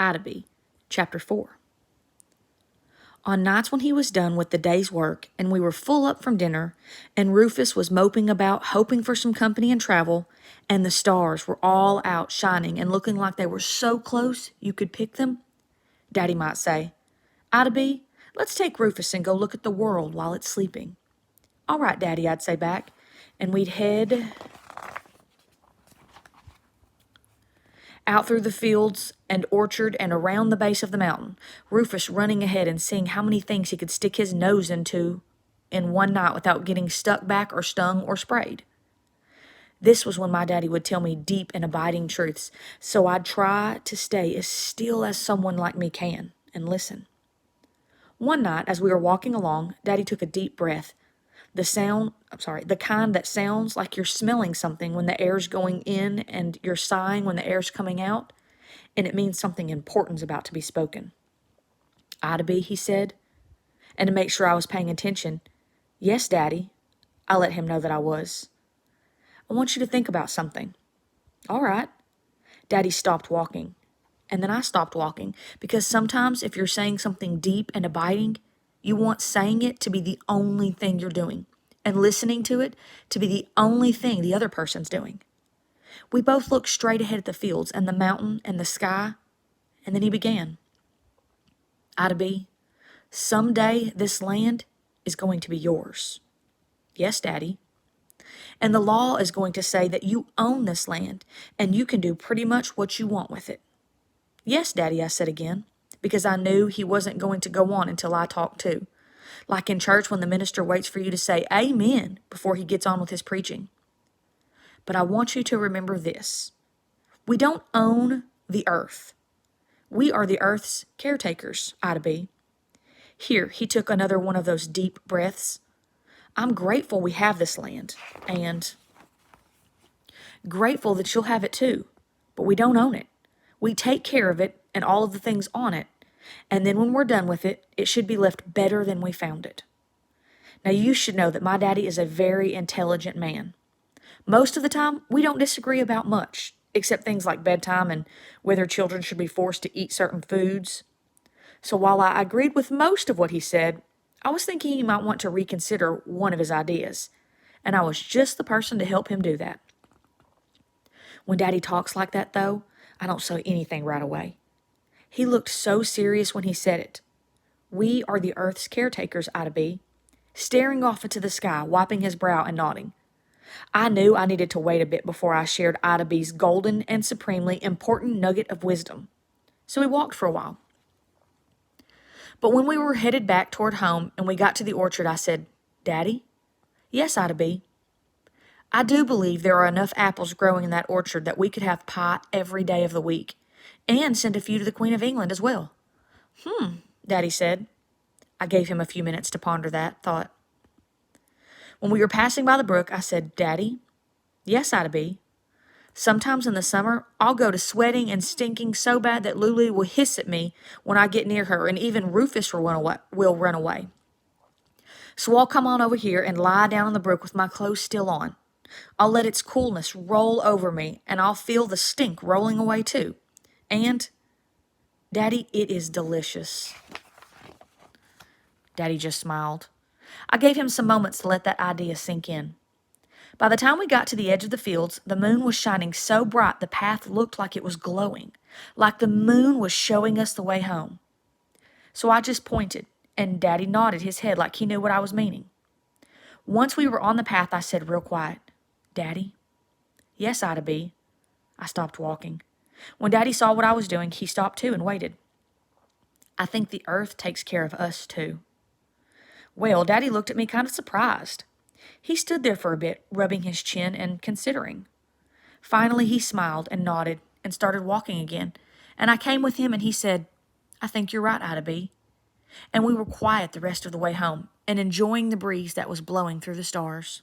Ida Chapter 4. On nights when he was done with the day's work and we were full up from dinner, and Rufus was moping about hoping for some company and travel, and the stars were all out shining and looking like they were so close you could pick them, Daddy might say, Ida let's take Rufus and go look at the world while it's sleeping. All right, Daddy, I'd say back, and we'd head out through the fields and orchard and around the base of the mountain, Rufus running ahead and seeing how many things he could stick his nose into in one night without getting stuck back or stung or sprayed. This was when my daddy would tell me deep and abiding truths, so I'd try to stay as still as someone like me can and listen. One night, as we were walking along, Daddy took a deep breath. The kind that sounds like you're smelling something when the air's going in and you're sighing when the air's coming out, and it means something important's about to be spoken. Ida he said, and to make sure I was paying attention, yes, Daddy. I let him know that I was. I want you to think about something. All right. Daddy stopped walking, and then I stopped walking, because sometimes if you're saying something deep and abiding, you want saying it to be the only thing you're doing, and listening to it to be the only thing the other person's doing. We both looked straight ahead at the fields and the mountain and the sky, and then he began. Ida someday this land is going to be yours. Yes, Daddy. And the law is going to say that you own this land, and you can do pretty much what you want with it. Yes, Daddy, I said again, because I knew he wasn't going to go on until I talked too. Like in church when the minister waits for you to say amen before he gets on with his preaching. But I want you to remember this. We don't own the earth. We are the earth's caretakers, Ida Here, he took another one of those deep breaths. I'm grateful we have this land, and grateful that you'll have it too, but we don't own it. We take care of it and all of the things on it, and then when we're done with it, it should be left better than we found it. Now you should know that my daddy is a very intelligent man. Most of the time, we don't disagree about much, except things like bedtime and whether children should be forced to eat certain foods. So while I agreed with most of what he said, I was thinking he might want to reconsider one of his ideas, and I was just the person to help him do that. When Daddy talks like that, though, I don't say anything right away. He looked so serious when he said it. We are the earth's caretakers, Ida staring off into the sky, wiping his brow and nodding. I knew I needed to wait a bit before I shared Ida golden and supremely important nugget of wisdom. So we walked for a while. But when we were headed back toward home and we got to the orchard, I said, Daddy? Yes, Ida I do believe there are enough apples growing in that orchard that we could have pie every day of the week, and send a few to the Queen of England as well. Daddy said. I gave him a few minutes to ponder that thought. When we were passing by the brook, I said, Daddy? Yes, Ida Sometimes in the summer, I'll go to sweating and stinking so bad that Lulu will hiss at me when I get near her, and even Rufus will run away. So I'll come on over here and lie down in the brook with my clothes still on. I'll let its coolness roll over me, and I'll feel the stink rolling away too. And, Daddy, it is delicious. Daddy just smiled. I gave him some moments to let that idea sink in. By the time we got to the edge of the fields, the moon was shining so bright the path looked like it was glowing, like the moon was showing us the way home. So I just pointed, and Daddy nodded his head like he knew what I was meaning. Once we were on the path, I said real quiet, Daddy? Yes, Ida I stopped walking. When Daddy saw what I was doing, he stopped too and waited. I think the earth takes care of us too. Well, Daddy looked at me kind of surprised. He stood there for a bit, rubbing his chin and considering. Finally, he smiled and nodded and started walking again, and I came with him and he said, I think you're right, Ida And we were quiet the rest of the way home and enjoying the breeze that was blowing through the stars.